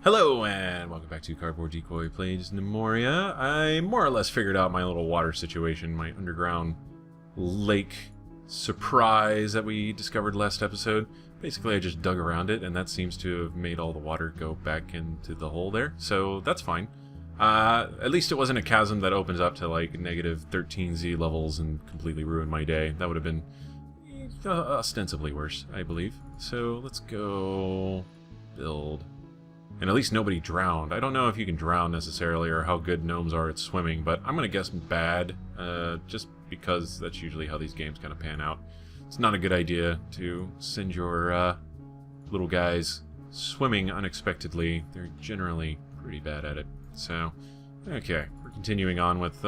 Hello and welcome back to Cardboard Decoy Plays Gnomoria. I more or less figured out my little water situation, my underground lake surprise that we discovered last episode. Basically I just dug around it and that seems to have made all the water go back into the hole there, so that's fine. At least it wasn't a chasm that opens up to like negative 13Z levels and completely ruined my day. That would have been ostensibly worse, I believe. So let's go build. And at least nobody drowned. I don't know if you can drown necessarily or how good gnomes are at swimming, but I'm going to guess bad, just because that's usually how these games kind of pan out. It's not a good idea to send your little guys swimming unexpectedly. They're generally pretty bad at it. So, okay, we're continuing on with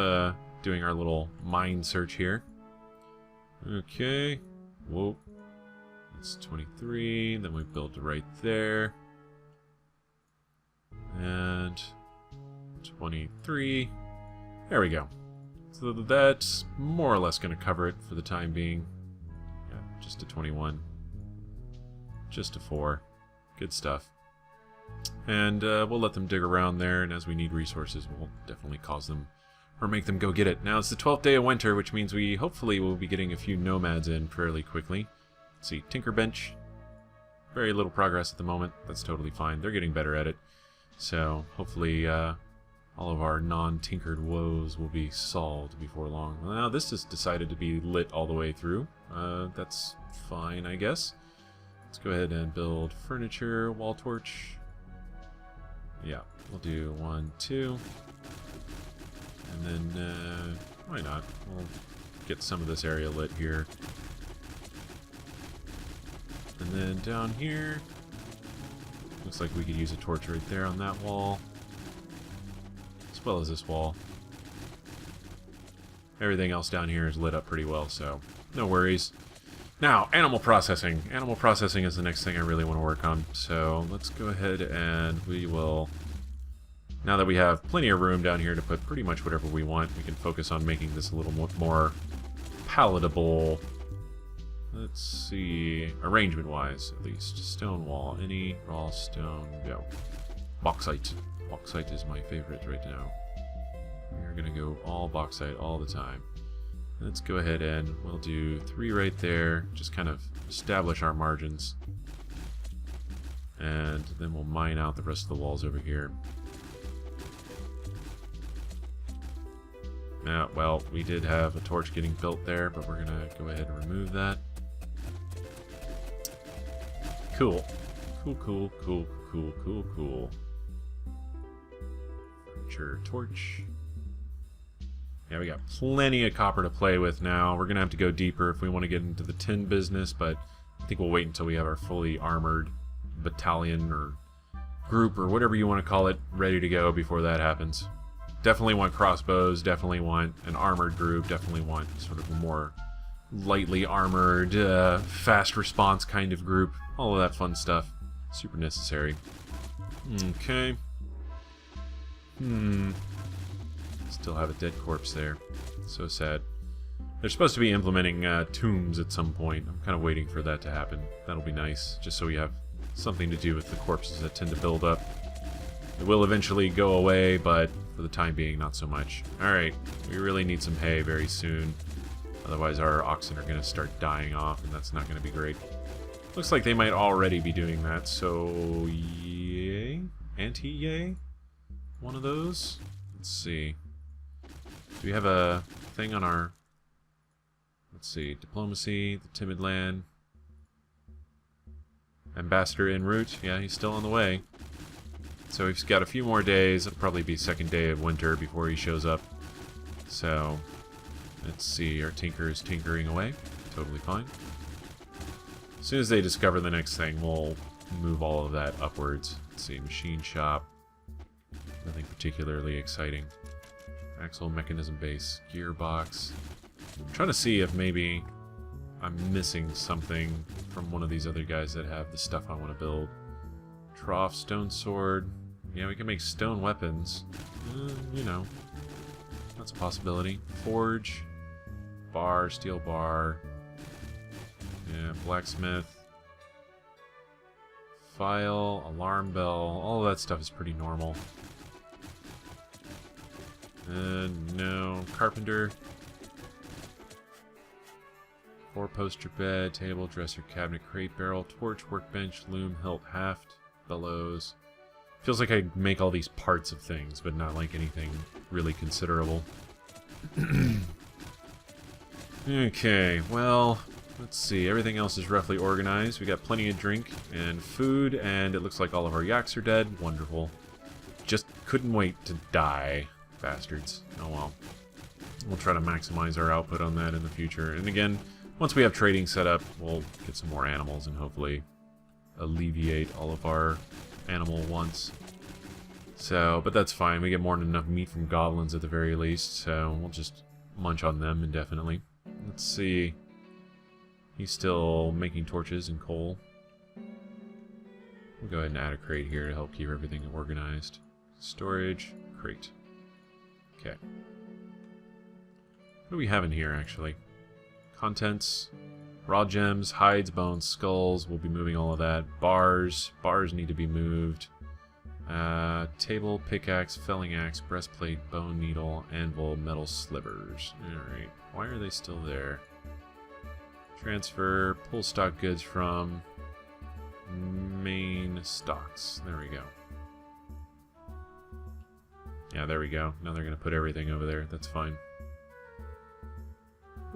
doing our little mine search here. Okay, whoa, that's 23, then we built right there. And 23. There we go. So that's more or less going to cover it for the time being. Yeah, just a 21. Just a 4. Good stuff. And we'll let them dig around there, and as we need resources, we'll definitely cause them or make them go get it. Now, it's the 12th day of winter, which means we hopefully will be getting a few nomads in fairly quickly. Let's see, Tinker Bench. Very little progress at the moment. That's totally fine. They're getting better at it. So, hopefully, all of our non-tinkered woes will be solved before long. Well, now, this has decided to be lit all the way through. That's fine, I guess. Let's go ahead and build furniture, wall torch. Yeah, we'll do 1, 2. And then, why not? We'll get some of this area lit here. And then down here... looks like we could use a torch right there on that wall, as well as this wall. Everything else down here is lit up pretty well, so no worries. Now, animal processing. Animal processing is the next thing I really want to work on. So let's go ahead and we will, now that we have plenty of room down here to put pretty much whatever we want, we can focus on making this a little more palatable. Let's see, arrangement-wise, at least. Stone wall. Any raw stone? Go. Bauxite. Bauxite is my favorite right now. We're going to go all bauxite all the time. Let's go ahead and we'll do 3 right there. Just kind of establish our margins. And then we'll mine out the rest of the walls over here. Well, we did have a torch getting built there, but we're going to go ahead and remove that. Cool. Cool. Furniture torch. Yeah, we got plenty of copper to play with now. We're going to have to go deeper if we want to get into the tin business, but I think we'll wait until we have our fully armored battalion or group or whatever you want to call it ready to go before that happens. Definitely want crossbows, definitely want an armored group, definitely want sort of a more lightly armored, fast response kind of group. All of that fun stuff. Super necessary. Okay. Still have a dead corpse there. So sad. They're supposed to be implementing tombs at some point. I'm kind of waiting for that to happen. That'll be nice, just so we have something to do with the corpses that tend to build up. It will eventually go away, but for the time being, not so much. Alright, we really need some hay very soon. Otherwise our oxen are going to start dying off, and that's not going to be great. Looks like they might already be doing that, so yay? Anti-yay? One of those? Let's see. Do we have a thing on our... Let's see. Diplomacy, the timid land. Ambassador en route. Yeah, he's still on the way. So we've got a few more days. It'll probably be second day of winter before he shows up. So... let's see, our tinker is tinkering away. Totally fine. As soon as they discover the next thing, we'll move all of that upwards. Let's see, machine shop. Nothing particularly exciting. Axle mechanism base, gearbox. I'm trying to see if maybe I'm missing something from one of these other guys that have the stuff I want to build. Trough, stone sword. Yeah, we can make stone weapons. You know, that's a possibility. Forge. Bar, steel bar. Yeah, blacksmith. file, alarm bell, all of that stuff is pretty normal. No, carpenter. 4-poster bed, table, dresser, cabinet, crate, barrel, torch, workbench, loom, hilt, haft, bellows. Feels like I make all these parts of things, but not like anything really considerable. Okay, well, let's see. Everything else is roughly organized. We got plenty of drink and food, and it looks like all of our yaks are dead. Wonderful. Just couldn't wait to die, bastards. Oh well. We'll try to maximize our output on that in the future. And again, once we have trading set up, we'll get some more animals and hopefully alleviate all of our animal wants. So, but that's fine. We get more than enough meat from goblins at the very least, so we'll just munch on them indefinitely. Let's see. He's still making torches and coal. We'll go ahead and add a crate here to help keep everything organized. Storage, crate. Okay. What do we have in here, actually? Contents, raw gems, hides, bones, skulls. We'll be moving all of that. Bars. Bars need to be moved. Table, pickaxe, felling axe, breastplate, bone needle, anvil, metal slivers. Alright. Why are they still there? Transfer, pull stock goods from main stocks. There we go. Yeah, there we go. Now they're going to put everything over there. That's fine.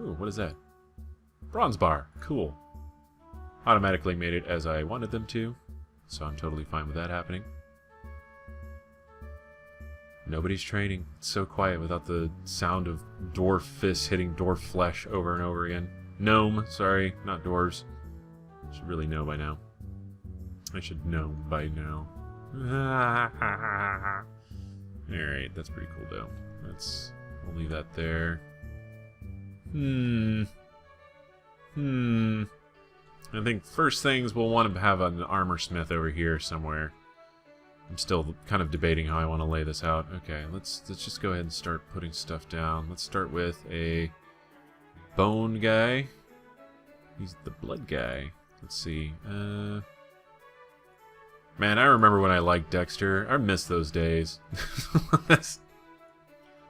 Ooh, what is that? Bronze bar. Cool. Automatically made it as I wanted them to, so I'm totally fine with that happening. Nobody's trading. It's so quiet without the sound of dwarf fists hitting dwarf flesh over and over again. Gnome, sorry, not dwarves. I should really know by now. I should know by now. Alright, that's pretty cool though. We'll leave that there. I think first things we'll want to have an armor smith over here somewhere. I'm still kind of debating how I want to lay this out. Okay, let's just go ahead and start putting stuff down. Let's start with a bone guy. He's the blood guy. Let's see. Man, I remember when I liked Dexter. I miss those days. That's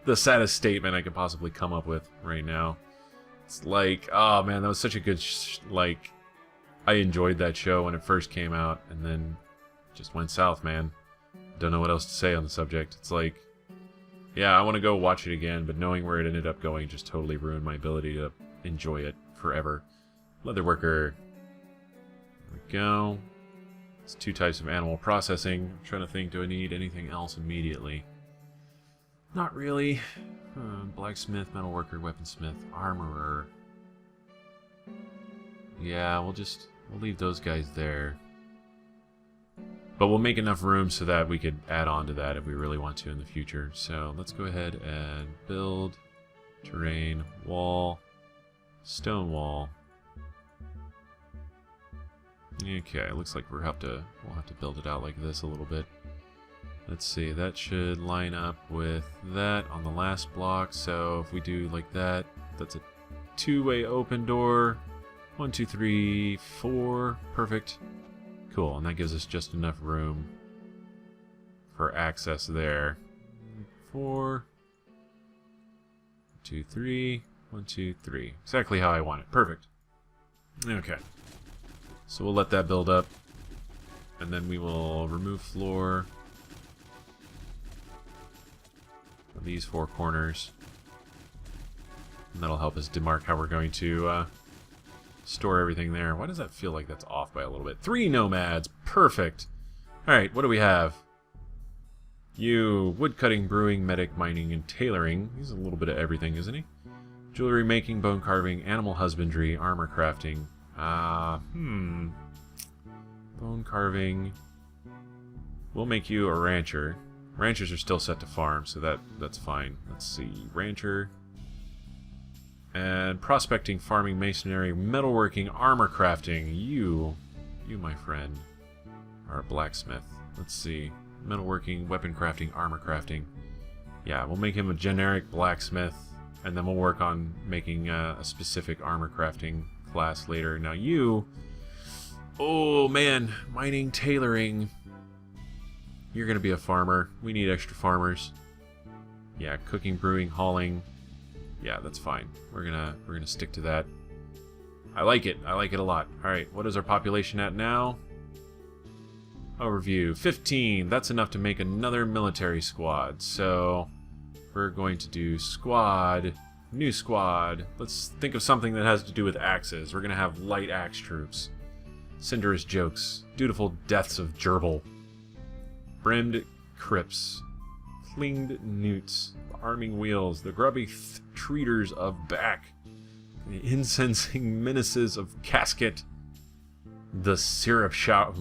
the saddest statement I could possibly come up with right now. It's like, oh man, that was such a good, like, I enjoyed that show when it first came out, and then just went south, man. Don't know what else to say on the subject. It's like, yeah, I want to go watch it again, but knowing where it ended up going just totally ruined my ability to enjoy it forever. Leatherworker. There we go. It's 2 types of animal processing. I'm trying to think, do I need anything else immediately? Not really. Blacksmith, metalworker, weaponsmith, armorer. Yeah, we'll leave those guys there. But we'll make enough room so that we could add on to that if we really want to in the future. So let's go ahead and build terrain, wall, stone wall. Okay, looks like we'll have to build it out like this a little bit. Let's see, that should line up with that on the last block. So if we do like that, that's a 2-way open door. 1, 2, 3, 4. Perfect. Cool, and that gives us just enough room for access there. 4, 2, 3, 1, 2, 3. Exactly how I want it. Perfect. Okay. So we'll let that build up, and then we will remove floor of these 4 corners, and that'll help us demark how we're going to store everything there. Why does that feel like that's off by a little bit? 3 nomads. Perfect. Alright, what do we have? You, woodcutting, brewing, medic, mining, and tailoring. He's a little bit of everything, isn't he? Jewelry making, bone carving, animal husbandry, armor crafting. Bone carving. We'll make you a rancher. Ranchers are still set to farm, so that's fine. Let's see. Rancher. And prospecting, farming, masonry, metalworking, armor crafting. You, my friend, are a blacksmith. Let's see. Metalworking, weapon crafting, armor crafting. Yeah, we'll make him a generic blacksmith, and then we'll work on making a specific armor crafting class later. Now you Oh, man. Mining, tailoring. You're going to be a farmer. We need extra farmers. Yeah, cooking, brewing, hauling. Yeah, that's fine. We're gonna stick to that. I like it. I like it a lot. All right, what is our population at now? Overview, 15. That's enough to make another military squad. So we're going to do squad, new squad. Let's think of something that has to do with axes. We're gonna have light axe troops. Cinderous jokes, dutiful deaths of gerbil, brimmed crips, clinged newts, the arming wheels, the grubby treaters of back, the incensing menaces of casket, the syrup shout,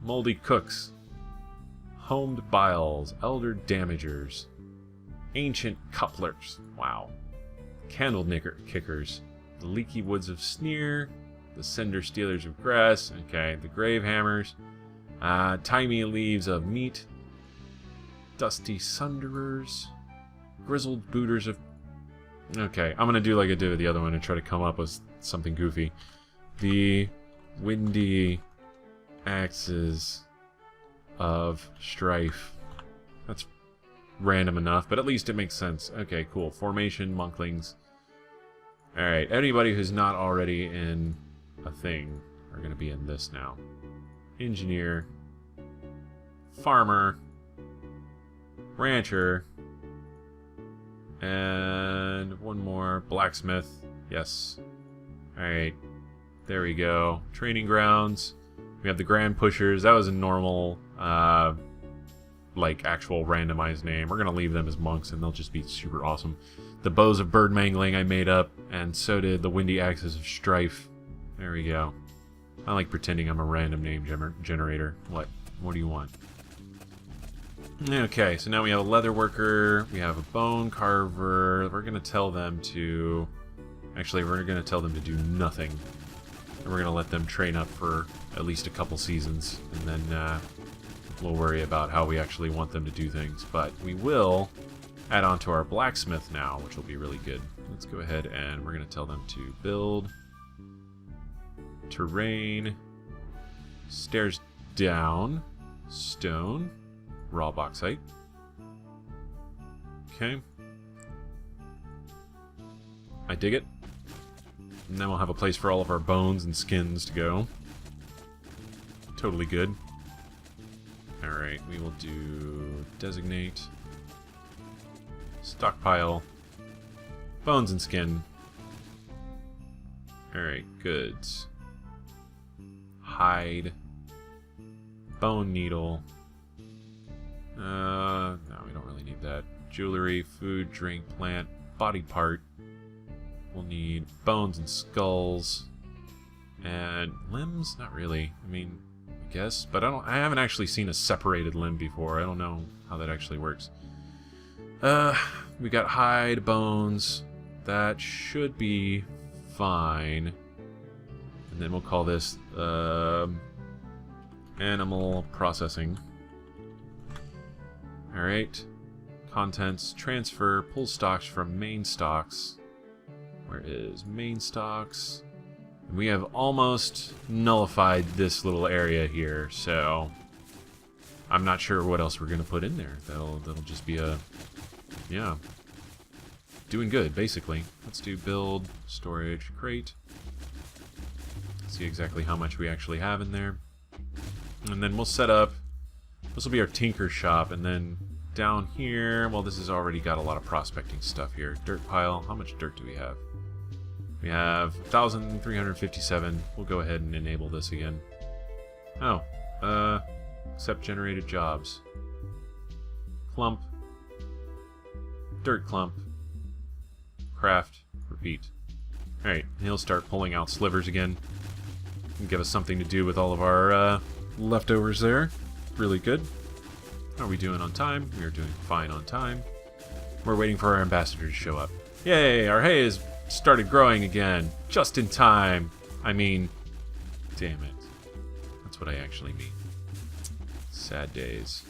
moldy cooks, homed biles, elder damagers, ancient couplers, wow, candle kickers, the leaky woods of sneer, the cinder stealers of grass, okay, the grave hammers, timey leaves of meat, dusty sunderers, grizzled booters of... Okay, I'm gonna do like I did with the other one and try to come up with something goofy. The windy axes of strife. That's random enough, but at least it makes sense. Okay, cool. Formation, monklings. Alright, anybody who's not already in a thing are gonna be in this now. Engineer, farmer, rancher, and one more, blacksmith. Yes. Alright, there we go. Training grounds. We have the grand pushers. That was a normal, like, actual randomized name. We're gonna leave them as monks, and they'll just be super awesome. The bows of bird mangling I made up, and so did the windy axes of strife. There we go. I like pretending I'm a random name generator. What? What do you want? Okay, so now we have a leather worker, we have a bone carver. We're going to tell them to... Actually, we're going to tell them to do nothing. And we're going to let them train up for at least a couple seasons. And then we'll worry about how we actually want them to do things. But we will add on to our blacksmith now, which will be really good. Let's go ahead and we're going to tell them to build... terrain, stairs down, stone, raw bauxite. Okay. I dig it. And then we'll have a place for all of our bones and skins to go. Totally good. Alright, we will do designate, stockpile, bones and skin. Alright, goods. Hide, bone needle. No, we don't really need that. Jewelry, food, drink, plant, body part. We'll need bones and skulls, and limbs. Not really. I mean, I guess, but I haven't actually seen a separated limb before. I don't know how that actually works. We got hide, bones. That should be fine. And then we'll call this animal processing. Alright. Contents, transfer, pull stocks from main stocks. Where is main stocks? We have almost nullified this little area here, so I'm not sure what else we're going to put in there. That'll just be a... yeah. Doing good, basically. Let's do build, storage, crate. See exactly how much we actually have in there. And then we'll set up... this will be our tinker shop, and then down here... well, this has already got a lot of prospecting stuff here. Dirt pile. How much dirt do we have? We have 1,357. We'll go ahead and enable this again. Oh. Accept generated jobs. Clump. Dirt clump. Craft. Repeat. Alright, he'll start pulling out slivers again. And give us something to do with all of our leftovers there. Really good. How are we doing on time? We are doing fine on time. We're waiting for our ambassador to show up. Yay! Our hay has started growing again. Just in time. I mean, damn it. That's what I actually mean. Sad days.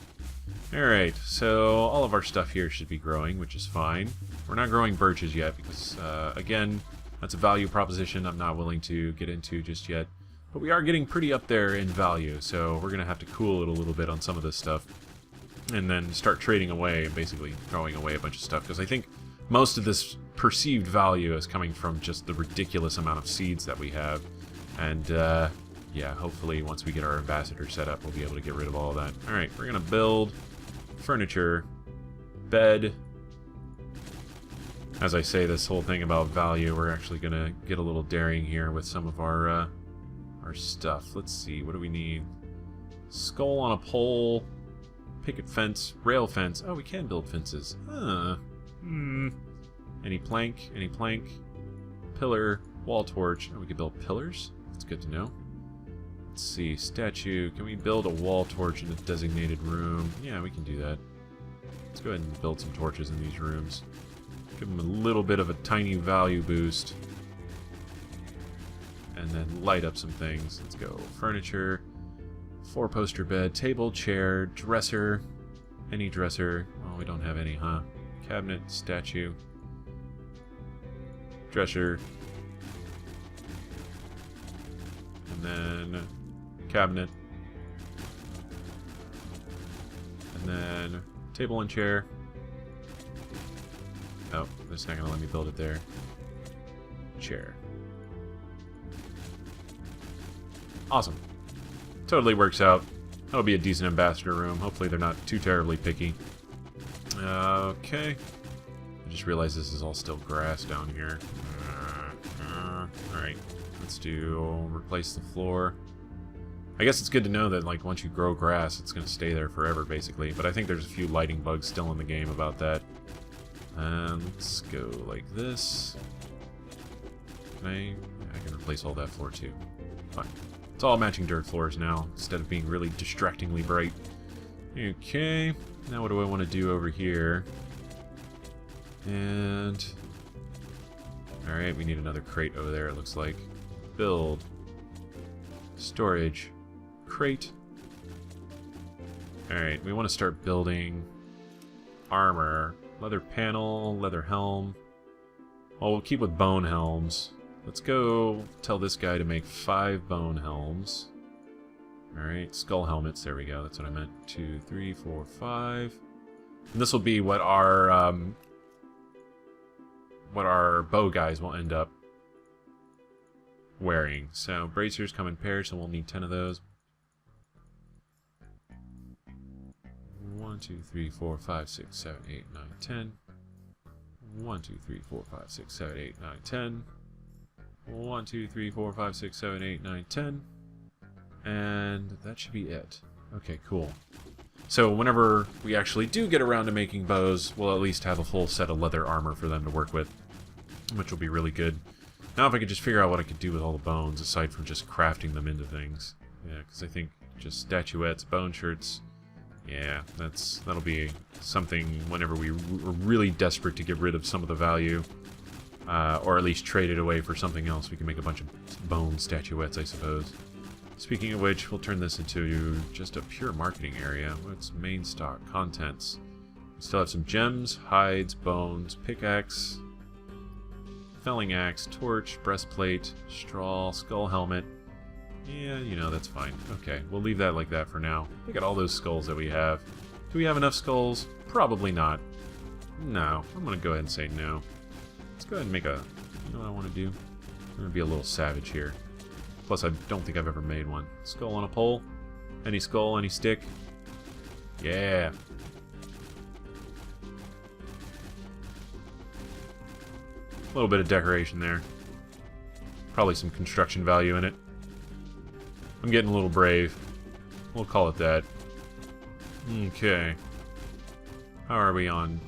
Alright, so all of our stuff here should be growing, which is fine. We're not growing birches yet because, again, that's a value proposition I'm not willing to get into just yet. But we are getting pretty up there in value, so we're going to have to cool it a little bit on some of this stuff. And then start trading away, basically throwing away a bunch of stuff. Because I think most of this perceived value is coming from just the ridiculous amount of seeds that we have. And, yeah, hopefully once we get our ambassador set up, we'll be able to get rid of all of that. Alright, we're going to build furniture, bed. As I say this whole thing about value, we're actually going to get a little daring here with some of our stuff. Let's see, what do we need? Skull on a pole, picket fence, rail fence. Oh, we can build fences. Any plank? Any plank? Pillar, wall torch. Oh, we can build pillars? That's good to know. Let's see, statue. Can we build a wall torch in a designated room? Yeah, we can do that. Let's go ahead and build some torches in these rooms. Give them a little bit of a tiny value boost. And then light up some things. Let's go. Furniture, 4-poster bed, table, chair, dresser. Any dresser. Oh, we don't have any, huh? Cabinet, statue, dresser. And then cabinet. And then table and chair. Oh, it's not going to let me build it there. Chair. Awesome. Totally works out. That'll be a decent ambassador room. Hopefully they're not too terribly picky. Okay. I just realized this is all still grass down here. Alright. Let's replace the floor. I guess it's good to know that, like, once you grow grass, it's going to stay there forever, basically. But I think there's a few lighting bugs still in the game about that. Let's go like this. I can replace all that floor, too. Fine. It's all matching dirt floors now, instead of being really distractingly bright. Okay. Now what do I want to do over here? And... Alright, we need another crate over there, it looks like. Build. Storage. Crate. Alright, we want to start building armor. Leather panel, leather helm. Well, we'll keep with bone helms. Let's go tell this guy to make 5 bone helms. Alright, skull helmets, there we go, that's what I meant. 2, 3, 4, 5. And this will be what our bow guys will end up wearing. So, bracers come in pairs, so we'll need 10 of those. 1, 2, 3, 4, 5, 6, 7, 8, 9, 10. 1, 2, 3, 4, 5, 6, 7, 8, 9, 10. 1, 2, 3, 4, 5, 6, 7, 8, 9, 10. And that should be it. Okay, cool. So whenever we actually do get around to making bows, we'll at least have a full set of leather armor for them to work with, which will be really good. Now if I could just figure out what I could do with all the bones, aside from just crafting them into things. Yeah, because I think just statuettes, bone shirts, yeah, that'll be something whenever we're really desperate to get rid of some of the value. Or at least trade it away for something else. We can make a bunch of bone statuettes, I suppose. Speaking of which, we'll turn this into just a pure marketing area. What's main stock? Contents. We still have some gems, hides, bones, pickaxe, felling axe, torch, breastplate, straw, skull helmet. Yeah, you know, that's fine. Okay, we'll leave that like that for now. Look at all those skulls that we have. Do we have enough skulls? Probably not. No, I'm going to go ahead and say no. Let's go ahead and make a... You know what I want to do? I'm going to be a little savage here. Plus, I don't think I've ever made one. Skull on a pole? Any skull, any stick? Yeah. A little bit of decoration there. Probably some construction value in it. I'm getting a little brave. We'll call it that. Okay. How are we on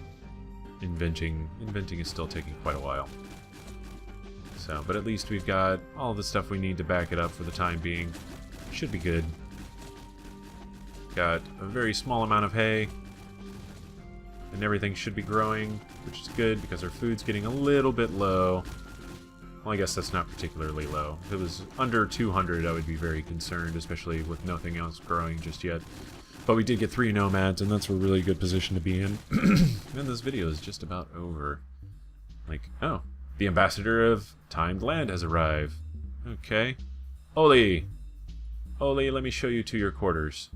inventing? Inventing is still taking quite a while. So, but at least we've got all the stuff we need to back it up for the time being. Should be good. Got a very small amount of hay. And everything should be growing, which is good because our food's getting a little bit low. Well, I guess that's not particularly low. If it was under 200, I would be very concerned, especially with nothing else growing just yet. But we did get 3 nomads, and that's a really good position to be in. And this video is just about over. Like, oh, the ambassador of timed land has arrived. Okay. Oli! Oli, let me show you to your quarters.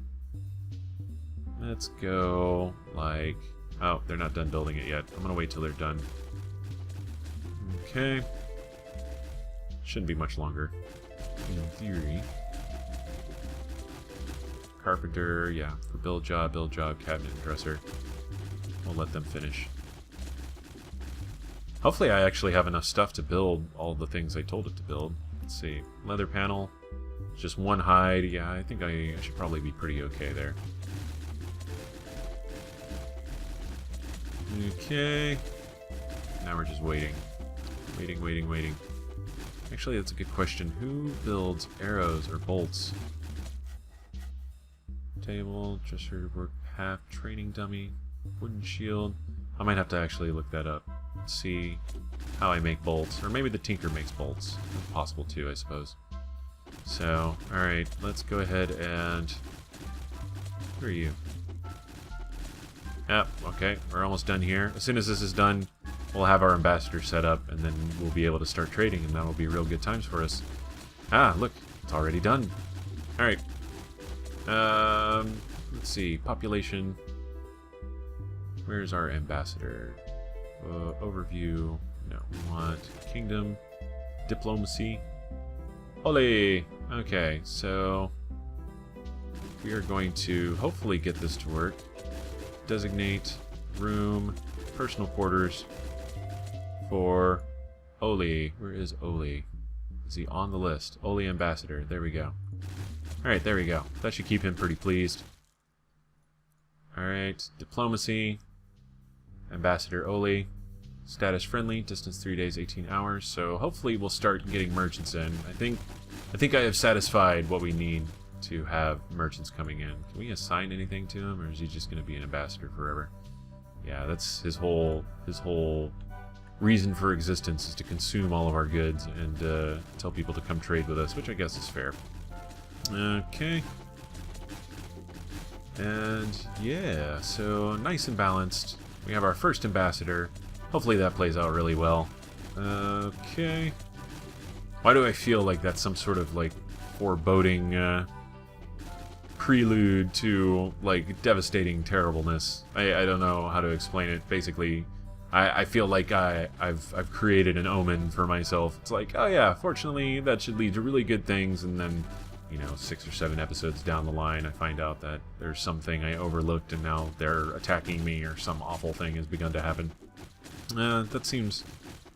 Let's go, like... Oh, they're not done building it yet. I'm gonna wait till they're done. Okay. Shouldn't be much longer. In theory. Carpenter, yeah. For build job, cabinet, and dresser. We'll let them finish. Hopefully I actually have enough stuff to build all the things I told it to build. Let's see. Leather panel. Just one hide. Yeah, I think I should probably be pretty okay there. Okay. Now we're just waiting. Waiting. Actually, that's a good question. Who builds arrows or bolts? Table, dresser, work path, training dummy, wooden shield. I might have to actually look that up. See how I make bolts. Or maybe the tinker makes bolts. That's possible too, I suppose. So, alright, let's go ahead and... Who are you? Yep, okay, we're almost done here. As soon as this is done, we'll have our ambassador set up, and then we'll be able to start trading, and that'll be real good times for us. Ah, look, it's already done. Alright. Let's see, population. Where's our ambassador? Overview. No, we want kingdom. Diplomacy. Ole! Okay, so we are going to hopefully get this to work. Designate room, personal quarters for Oli. Where is Oli? Is he on the list? Oli Ambassador. There we go. Alright, there we go. That should keep him pretty pleased. Alright, diplomacy. Ambassador Oli. Status friendly, distance 3 days, 18 hours. So hopefully we'll start getting merchants in. I think I have satisfied what we need to have merchants coming in. Can we assign anything to him, or is he just going to be an ambassador forever? Yeah, that's his whole reason for existence, is to consume all of our goods and tell people to come trade with us, which I guess is fair. Okay. And yeah, so nice and balanced. We have our first ambassador. Hopefully that plays out really well. Okay. Why do I feel like that's some sort of like foreboding prelude to like devastating terribleness? I don't know how to explain it. Basically, I feel like I've created an omen for myself. It's like, oh yeah, fortunately that should lead to really good things, and then, you know, 6 or 7 episodes down the line, I find out that there's something I overlooked and now they're attacking me, or some awful thing has begun to happen. That seems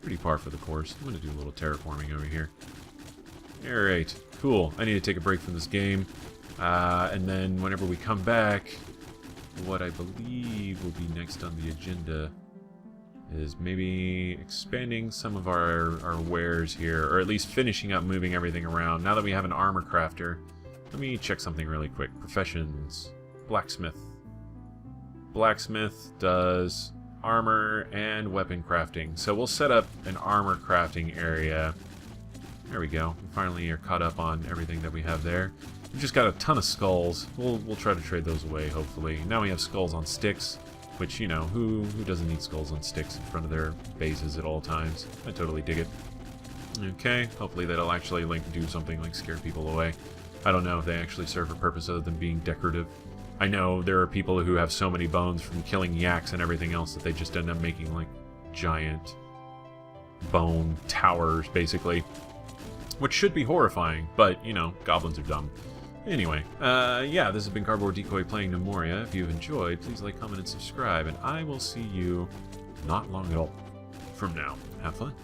pretty par for the course. I'm going to do a little terraforming over here. Alright, cool. I need to take a break from this game. And then whenever we come back, what I believe will be next on the agenda is maybe expanding some of our wares here, or at least finishing up moving everything around. Now that we have an armor crafter, let me check something really quick. Professions. Blacksmith. Blacksmith does armor and weapon crafting. So we'll set up an armor crafting area. There we go. We finally are caught up on everything that we have there. We've just got a ton of skulls. We'll try to trade those away, hopefully. Now we have skulls on sticks, which, you know, who doesn't need skulls on sticks in front of their bases at all times? I totally dig it. Okay, hopefully that'll actually like do something like scare people away. I don't know if they actually serve a purpose other than being decorative. I know there are people who have so many bones from killing yaks and everything else that they just end up making like giant bone towers, basically. Which should be horrifying, but, you know, goblins are dumb. Anyway, yeah, this has been Cardboard Decoy playing Gnomoria. If you've enjoyed, please like, comment, and subscribe, and I will see you not long at all from now. Have fun.